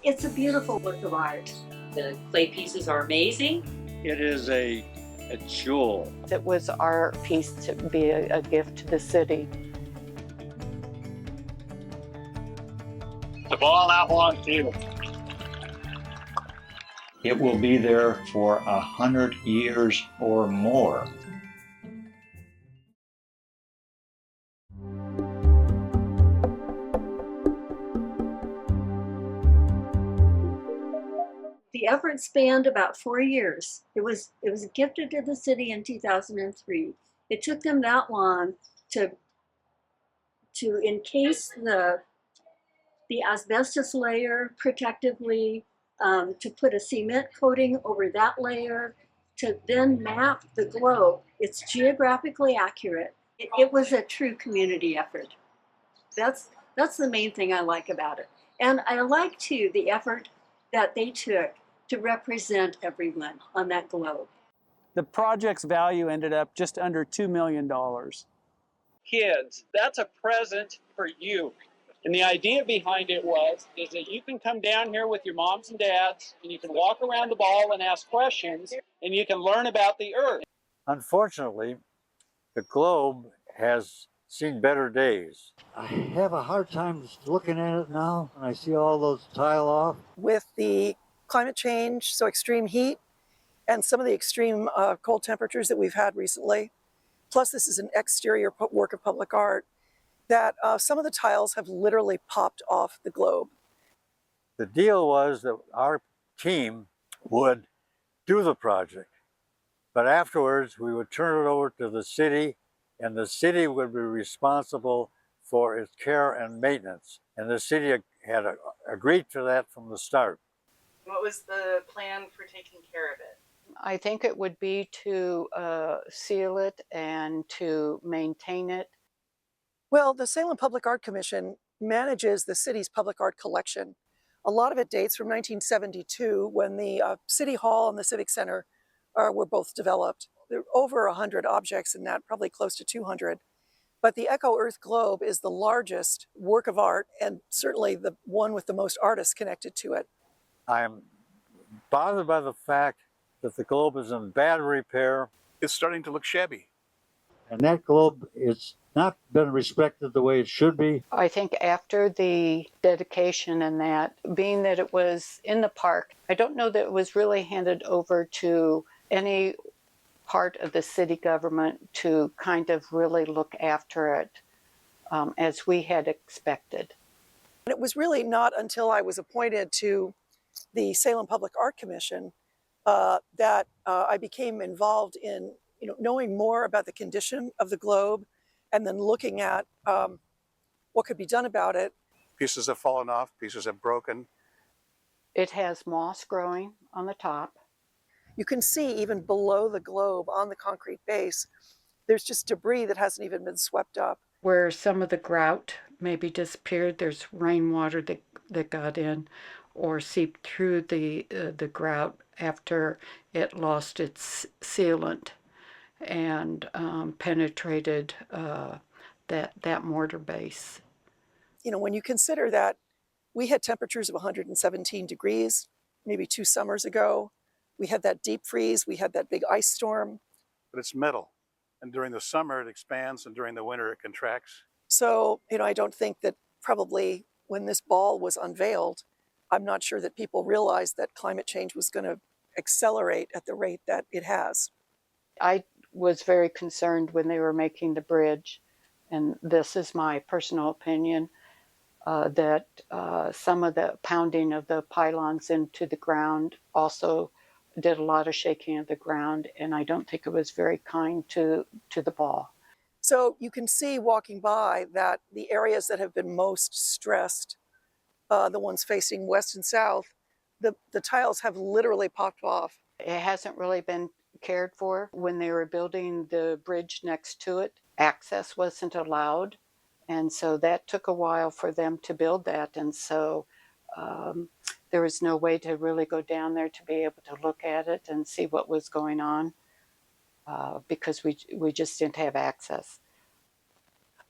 It's a beautiful work of art. The clay pieces are amazing. It is a jewel. It was our piece to be a gift to the city. The ball out belongs to you. It will be there for 100 years or more. The effort spanned about 4 years. It was gifted to the city in 2003. It took them that long to encase the asbestos layer protectively, to put a cement coating over that layer, to then map the globe. It's geographically accurate. It was a true community effort. That's the main thing I like about it. And I like too the effort that they took to represent everyone on that globe. The project's value ended up just under $2 million. Kids, that's a present for you. And the idea behind it is that you can come down here with your moms and dads, and you can walk around the ball and ask questions, and you can learn about the Earth. Unfortunately, the globe has seen better days. I have a hard time looking at it now, and I see all those tile off. With the climate change, so extreme heat, and some of the extreme cold temperatures that we've had recently, plus this is an exterior work of public art, that some of the tiles have literally popped off the globe. The deal was that our team would do the project, but afterwards we would turn it over to the city, and the city would be responsible for its care and maintenance. And the city had agreed to that from the start. What was the plan for taking care of it? I think it would be to seal it and to maintain it. Well, the Salem Public Art Commission manages the city's public art collection. A lot of it dates from 1972 when the City Hall and the Civic Center were both developed. There are over 100 objects in that, probably close to 200. But the Echo Earth Globe is the largest work of art and certainly the one with the most artists connected to it. I'm bothered by the fact that the globe is in bad repair. It's starting to look shabby. And that globe is not been respected the way it should be. I think after the dedication and that, being that it was in the park, I don't know that it was really handed over to any part of the city government to kind of really look after it as we had expected. And it was really not until I was appointed to the Salem Public Art Commission that I became involved in knowing more about the condition of the globe and then looking at what could be done about it. Pieces have fallen off, pieces have broken. It has moss growing on the top. You can see even below the globe on the concrete base, there's just debris that hasn't even been swept up. Where some of the grout maybe disappeared, there's rainwater that got in or seeped through the grout after it lost its sealant and penetrated that mortar base. When you consider that we had temperatures of 117 degrees maybe 2 summers ago, we had that deep freeze, we had that big ice storm. But it's metal, and during the summer it expands, and during the winter it contracts. So, I don't think that probably when this ball was unveiled, I'm not sure that people realized that climate change was going to accelerate at the rate that it has. I was very concerned when they were making the bridge, and this is my personal opinion, that some of the pounding of the pylons into the ground also did a lot of shaking of the ground, and I don't think it was very kind to the ball. So you can see walking by that the areas that have been most stressed, the ones facing west and south, the tiles have literally popped off. It hasn't really been cared for. When they were building the bridge next to it, access wasn't allowed, and so that took a while for them to build that, and so there was no way to really go down there to be able to look at it and see what was going on because we just didn't have access.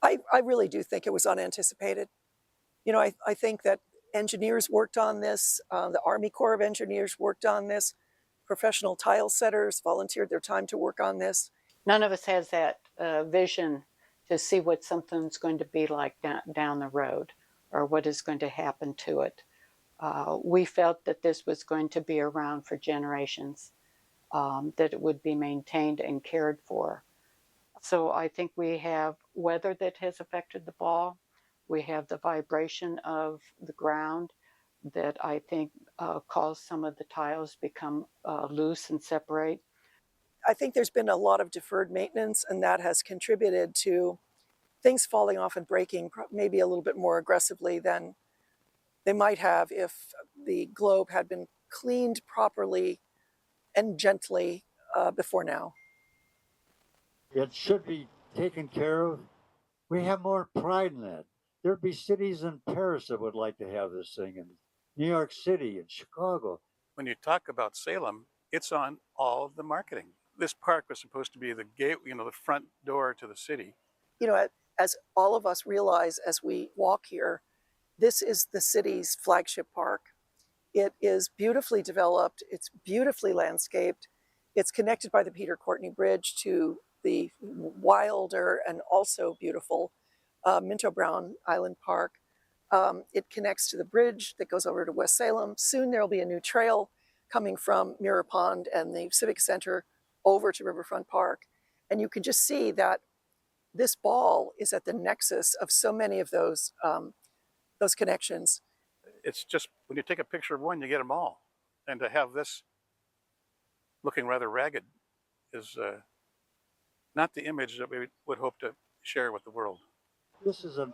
I really do think it was unanticipated. I think that engineers worked on this. The Army Corps of Engineers worked on this. Professional tile setters volunteered their time to work on this. None of us has that vision to see what something's going to be like down the road or what is going to happen to it. We felt that this was going to be around for generations, that it would be maintained and cared for. So I think we have weather that has affected the ball. We have the vibration of the ground that I think caused some of the tiles become loose and separate. I think there's been a lot of deferred maintenance, and that has contributed to things falling off and breaking maybe a little bit more aggressively than they might have if the globe had been cleaned properly and gently before now. It should be taken care of. We have more pride in that. There'd be cities in Paris that would like to have this thing, and New York City and Chicago. When you talk about Salem, it's on all of the marketing. This park was supposed to be the gate, the front door to the city. You know, as all of us realize as we walk here, this is the city's flagship park. It is beautifully developed. It's beautifully landscaped. It's connected by the Peter Courtney Bridge to the wilder and also beautiful Minto Brown Island Park. It connects to the bridge that goes over to West Salem. Soon there will be a new trail coming from Mirror Pond and the Civic Center over to Riverfront Park. And you can just see that this ball is at the nexus of so many of those connections. It's just, when you take a picture of one, you get them all. And to have this looking rather ragged is not the image that we would hope to share with the world. This is a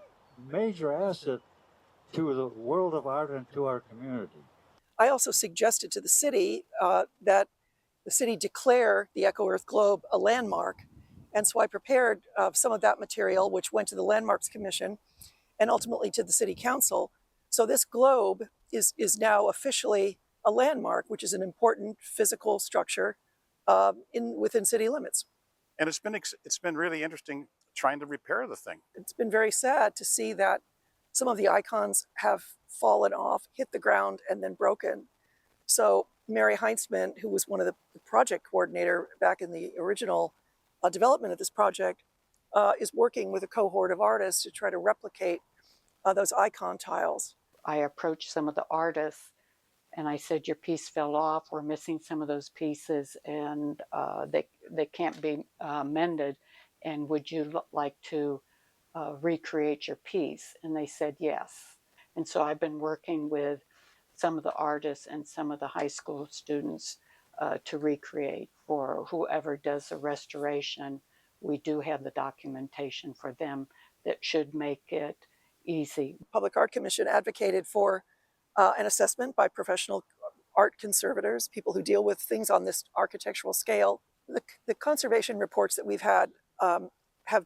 major asset to the world of art and to our community. I also suggested to the city that the city declare the Echo Earth Globe a landmark. And so I prepared some of that material, which went to the Landmarks Commission and ultimately to the City Council. So this globe is now officially a landmark, which is an important physical structure within city limits. And it's been really interesting trying to repair the thing. It's been very sad to see that some of the icons have fallen off, hit the ground, and then broken. So Mary Heinzman, who was one of the project coordinator back in the original development of this project, is working with a cohort of artists to try to replicate those icon tiles. I approached some of the artists and I said, your piece fell off, we're missing some of those pieces and they can't be mended, and would you like to recreate your piece? And they said yes. And so I've been working with some of the artists and some of the high school students to recreate. For whoever does the restoration, we do have the documentation for them that should make it easy. Public Art Commission advocated for an assessment by professional art conservators, people who deal with things on this architectural scale. The conservation reports that we've had have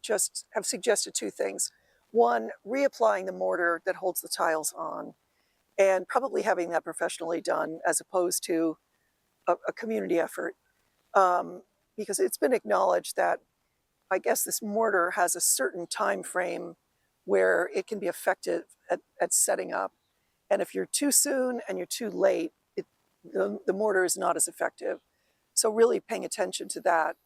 suggested two things. One, reapplying the mortar that holds the tiles on, and probably having that professionally done as opposed to a community effort, because it's been acknowledged that I guess this mortar has a certain time frame where it can be effective at setting up. And if you're too soon and you're too late, the mortar is not as effective. So really paying attention to that.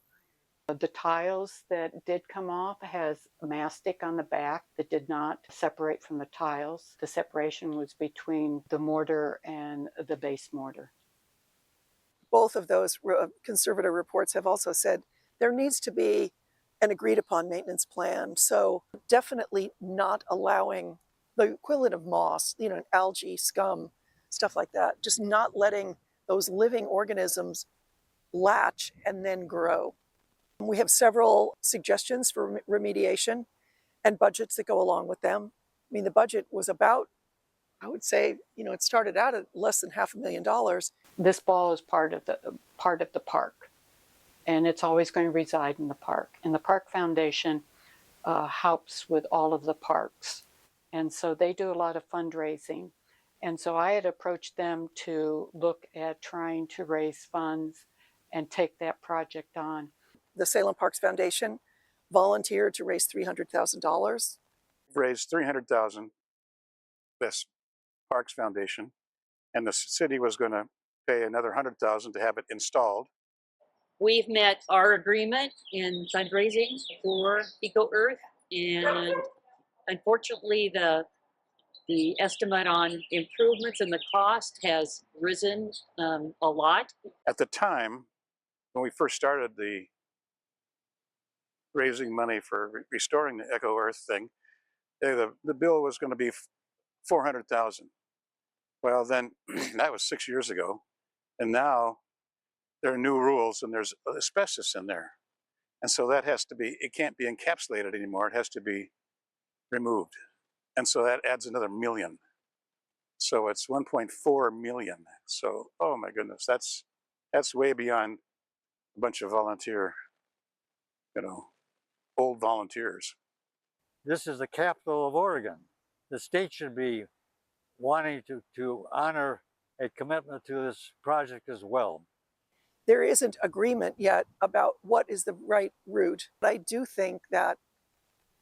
The tiles that did come off has mastic on the back that did not separate from the tiles. The separation was between the mortar and the base mortar. Both of those conservator reports have also said there needs to be an agreed upon maintenance plan. So definitely not allowing the equivalent of moss, algae, scum, stuff like that, just not letting those living organisms latch and then grow. We have several suggestions for remediation and budgets that go along with them. I mean, the budget was about, I would say, it started out at less than $500,000. This ball is part of the park, and it's always going to reside in the park. And the Park Foundation helps with all of the parks. And so they do a lot of fundraising. And so I had approached them to look at trying to raise funds and take that project on. The Salem Parks Foundation volunteered to raise $300,000. Raised $300,000 Parks Foundation, and the city was going to pay another $100,000 to have it installed. We've met our agreement in fundraising for Eco Earth, and unfortunately, the estimate on improvements and the cost has risen a lot. At the time, when we first started the raising money for restoring the Eco Earth thing, the bill was going to be $400,000. Well, then that was 6 years ago, and now there are new rules, and there's asbestos in there, and so that has to be. It can't be encapsulated anymore. It has to be removed, and so that adds another million. So it's 1.4 million. So, oh my goodness, that's way beyond a bunch of volunteer, old volunteers. This is the capital of Oregon. The state should be wanting to honor a commitment to this project as well. There isn't agreement yet about what is the right route. But I do think that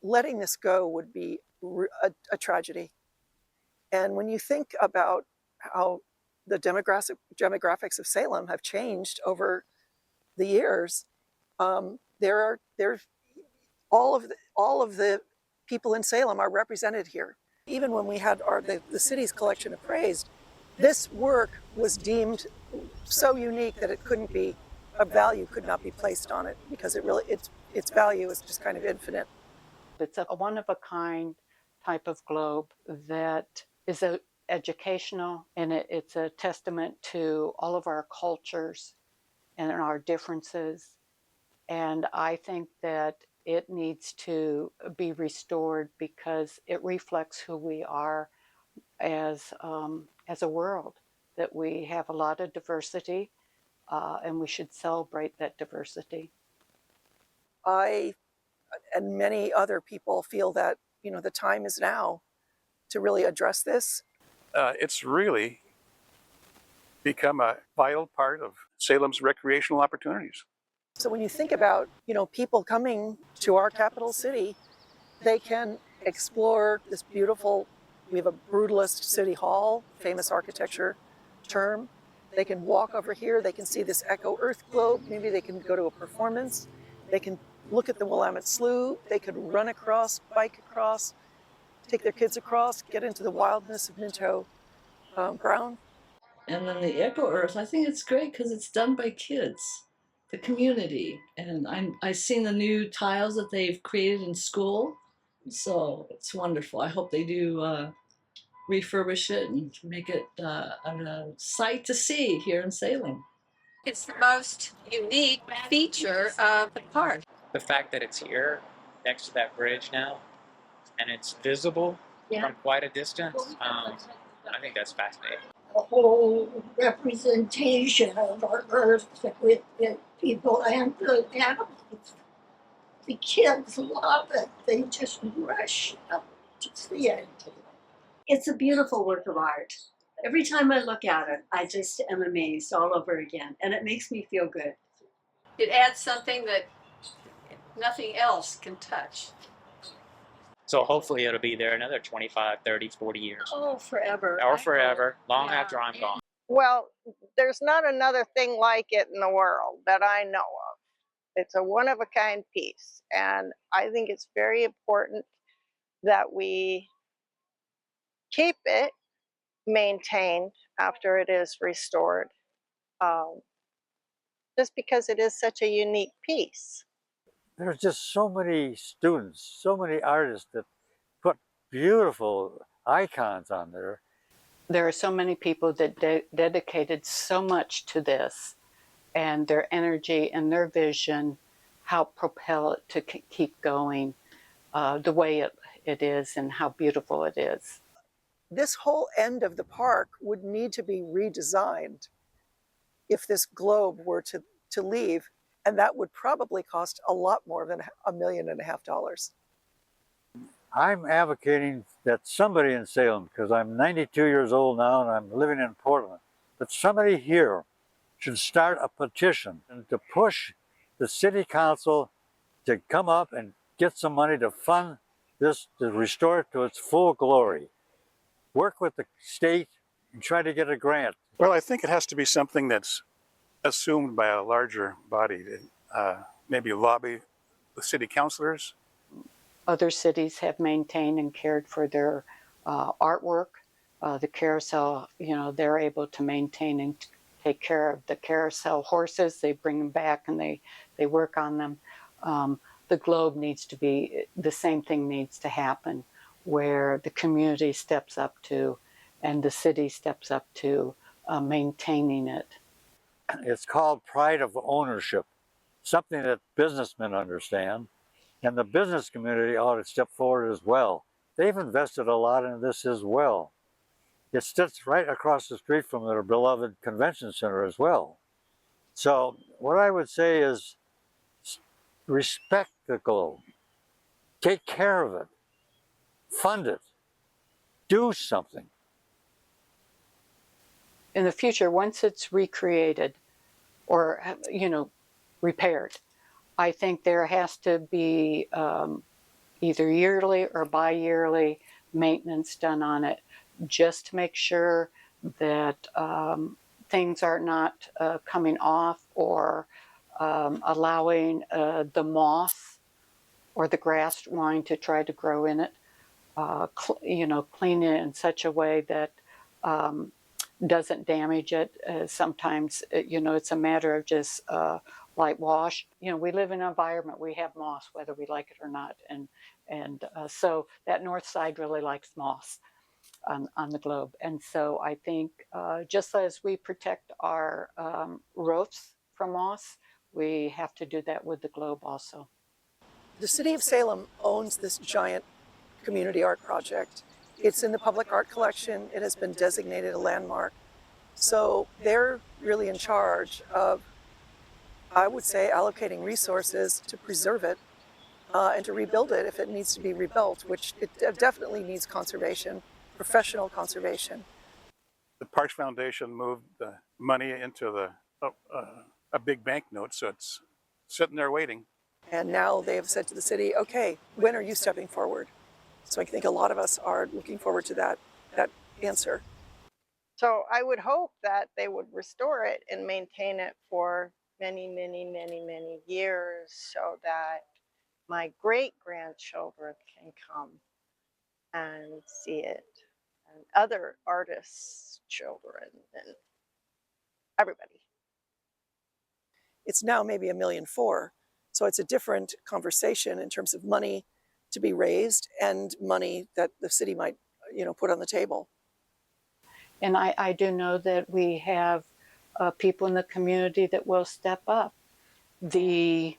letting this go would be a tragedy. And when you think about how the demographics of Salem have changed over the years, there's all of the people in Salem are represented here. Even when we had the city's collection appraised, this work was deemed so unique that it couldn't be, a value could not be placed on it because its value is just kind of infinite. It's a one-of-a-kind type of globe that is educational, and it's a testament to all of our cultures and our differences. And I think that it needs to be restored because it reflects who we are as a world, that we have a lot of diversity, and we should celebrate that diversity. I and many other people feel that the time is now to really address this. It's really become a vital part of Salem's recreational opportunities. So when you think about people coming to our capital city, they can explore this beautiful. We have a brutalist city hall, famous architecture term. They can walk over here. They can see this Eco Earth globe. Maybe they can go to a performance. They can look at the Willamette Slough. They could run across, bike across, take their kids across, get into the wildness of Minto Brown. And then the Eco Earth, I think it's great because it's done by kids, the community. And I've seen the new tiles that they've created in school. So it's wonderful. I hope they do refurbish it and make it a sight to see here in Salem. It's the most unique feature of the park. The fact that it's here next to that bridge now and it's visible from quite a distance, I think that's fascinating. A whole representation of our earth with the people and the animals. The kids love it. They just rush up to see it. It's a beautiful work of art. Every time I look at it, I just am amazed all over again, and it makes me feel good. It adds something that nothing else can touch. So hopefully it'll be there another 25, 30, 40 years. Oh, forever. Or forever, long after I'm gone. Well, there's not another thing like it in the world that I know of. It's a one-of-a-kind piece, and I think it's very important that we keep it maintained after it is restored, just because it is such a unique piece. There's just so many students, so many artists that put beautiful icons on there. There are so many people that dedicated so much to this, and their energy and their vision help propel it to keep going the way it is and how beautiful it is. This whole end of the park would need to be redesigned if this globe were to leave, and that would probably cost a lot more than $1.5 million. I'm advocating that somebody in Salem, because I'm 92 years old now and I'm living in Portland, but somebody here should start a petition and to push the city council to come up and get some money to fund this, to restore it to its full glory. work with the state and try to get a grant. Well, I think it has to be something that's assumed by a larger body. Maybe lobby the city councilors. Other cities have maintained and cared for their artwork. The carousel, they're able to maintain and take care of the carousel horses. They bring them back and they work on them. The globe needs to be, the same thing needs to happen, where the community steps up to and the city steps up to maintaining it. It's called pride of ownership, something that businessmen understand, and the business community ought to step forward as well. They've invested a lot in this as well. It sits right across the street from their beloved convention center as well. So what I would say is respect the globe, take care of it, fund it, do something. In the future, once it's recreated or, repaired, I think there has to be either yearly or bi-yearly maintenance done on it, just to make sure that things are not coming off or allowing the moss or the grass wanting to try to grow in it. Clean it in such a way that doesn't damage it. Sometimes, it's a matter of just light wash. We live in an environment, we have moss, whether we like it or not. And so that north side really likes moss on the globe. And so I think just as we protect our roofs from moss, we have to do that with the globe also. The city of Salem owns this giant community art project. It's in the public art collection. It has been designated a landmark. So they're really in charge of, I would say, allocating resources to preserve it and to rebuild it if it needs to be rebuilt, which it definitely needs conservation, professional conservation. The Parks Foundation moved the money into a big banknote, so it's sitting there waiting. And now they have said to the city, okay, when are you stepping forward? So I think a lot of us are looking forward to that answer. So I would hope that they would restore it and maintain it for many, many, many, many years so that my great-grandchildren can come and see it, and other artists' children, and everybody. It's now maybe $1.4 million. So it's a different conversation in terms of money to be raised and money that the city might, put on the table. And I do know that we have people in the community that will step up. The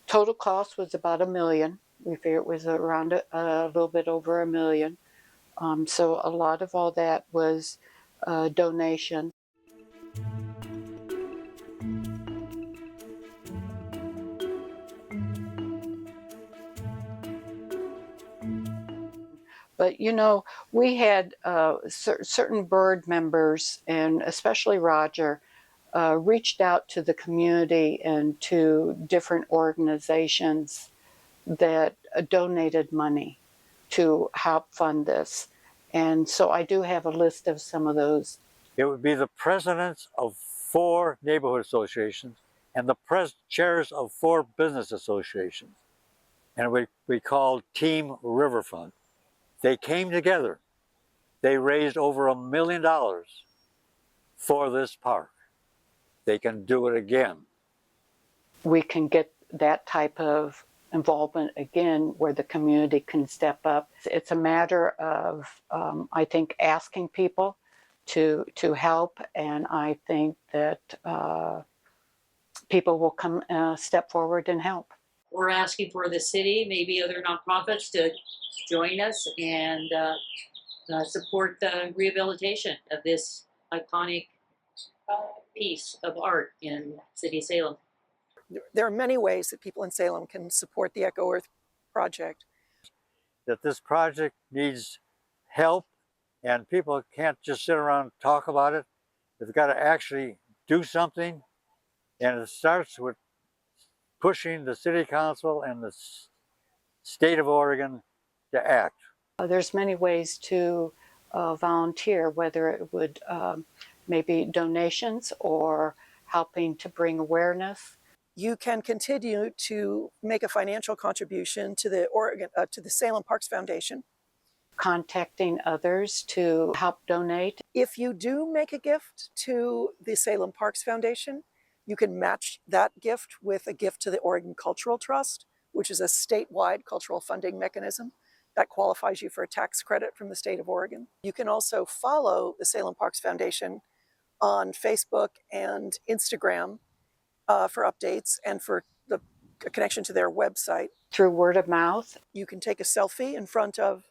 total cost was about $1 million. We figure it was around a little bit over $1 million. So a lot of all that was donation. But, we had certain bird members, and especially Roger, reached out to the community and to different organizations that donated money to help fund this. And so I do have a list of some of those. It would be the presidents of 4 neighborhood associations and the chairs of 4 business associations. And we called Team Riverfront. They came together. They raised over $1 million for this park. They can do it again. We can get that type of involvement again where the community can step up. It's a matter of, I think, asking people to help, and I think that people will come step forward and help. We're asking for the city, maybe other nonprofits, to join us and support the rehabilitation of this iconic piece of art in City of Salem. There are many ways that people in Salem can support the Echo Earth project. That this project needs help, and people can't just sit around and talk about it. They've got to actually do something, and it starts with pushing the city council and the state of Oregon to act. There's many ways to volunteer, whether it would maybe donations or helping to bring awareness. You can continue to make a financial contribution to the Salem Parks Foundation. Contacting others to help donate. If you do make a gift to the Salem Parks Foundation, you can match that gift with a gift to the Oregon Cultural Trust, which is a statewide cultural funding mechanism that qualifies you for a tax credit from the state of Oregon. You can also follow the Salem Parks Foundation on Facebook and Instagram for updates and for the connection to their website. Through word of mouth. You can take a selfie in front of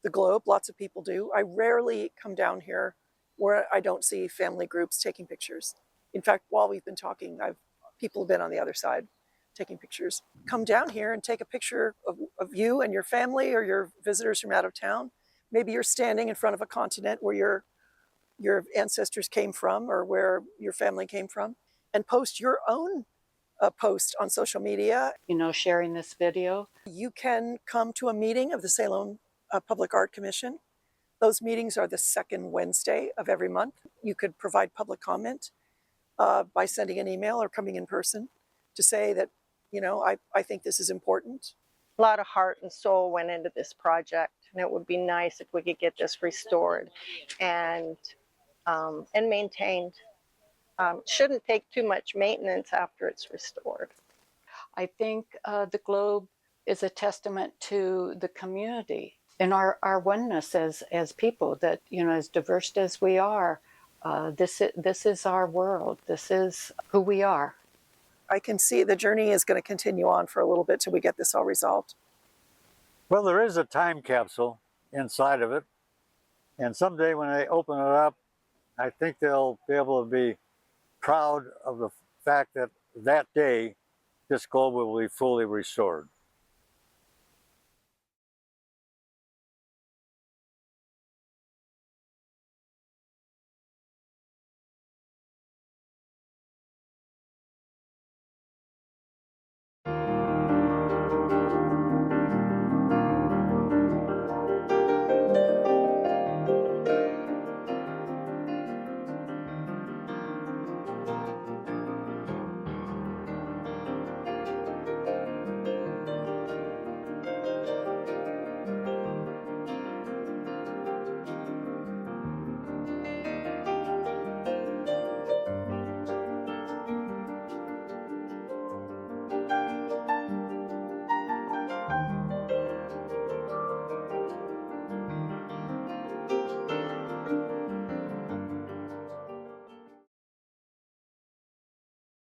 the globe. Lots of people do. I rarely come down here where I don't see family groups taking pictures. In fact, while we've been talking, people have been on the other side taking pictures. Come down here and take a picture of you and your family or your visitors from out of town. Maybe you're standing in front of a continent where your ancestors came from or where your family came from, and post your own post on social media. Sharing this video. You can come to a meeting of the Salem Public Art Commission. Those meetings are the second Wednesday of every month. You could provide public comment by sending an email or coming in person to say that, I think this is important. A lot of heart and soul went into this project, and it would be nice if we could get this restored and maintained. Shouldn't take too much maintenance after it's restored. I think the globe is a testament to the community and our oneness as people, that, as diverse as we are, this is our world. This is who we are. I can see the journey is going to continue on for a little bit till we get this all resolved. Well, there is a time capsule inside of it, and someday when they open it up, I think they'll be able to be proud of the fact that that day this globe will be fully restored.